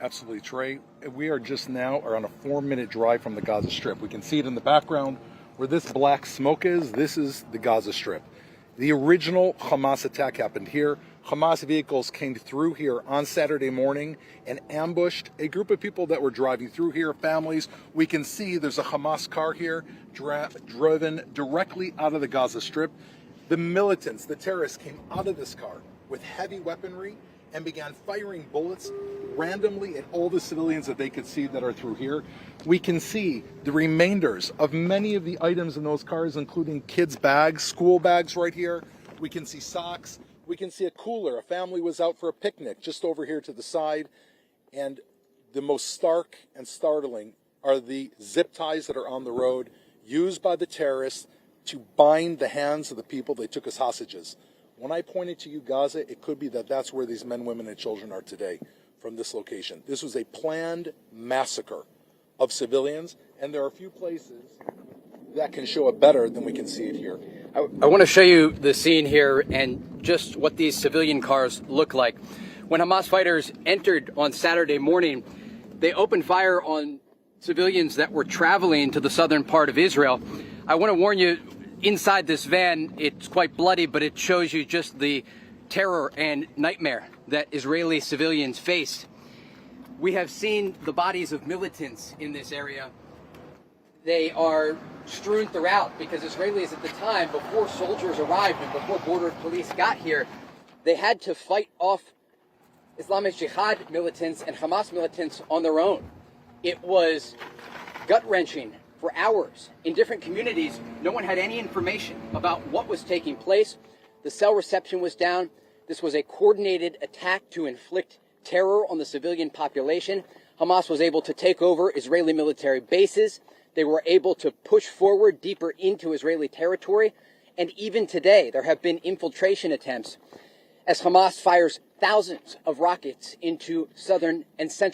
Absolutely, Trey. We are just now on a 4-minute drive from the Gaza Strip. We can see it in the background where this black smoke is. This is the Gaza Strip. The original Hamas attack happened here. Hamas vehicles came through here on Saturday morning and ambushed a group of people that were driving through here, families. We can see there's a Hamas car here driven directly out of the Gaza Strip. The militants, the terrorists, came out of this car with heavy weaponry and began firing bullets randomly at all the civilians that they could see that are through here. We can see the remainders of many of the items in those cars, including kids' bags, school bags right here. We can see socks. We can see a cooler. A family was out for a picnic just over here to the side. And the most stark and startling are the zip ties that are on the road used by the terrorists to bind the hands of the people they took as hostages. When I pointed to you, Gaza, it could be that that's where these men, women, and children are today from this location. This was a planned massacre of civilians, and there are a few places that can show it better than we can see it here. I want to show you the scene here and just what these civilian cars look like. When Hamas fighters entered on Saturday morning, they opened fire on civilians that were traveling to the southern part of Israel. I want to warn you, inside this van, it's quite bloody, but it shows you just the terror and nightmare that Israeli civilians faced. We have seen the bodies of militants in this area. They are strewn throughout because Israelis at the time, before soldiers arrived and before border police got here, they had to fight off Islamic Jihad militants and Hamas militants on their own. It was gut-wrenching. For hours in different communities, no one had any information about what was taking place. The cell reception was down. This was a coordinated attack to inflict terror on the civilian population. Hamas was able to take over Israeli military bases. They were able to push forward deeper into Israeli territory. And even today, there have been infiltration attempts as Hamas fires thousands of rockets into southern and central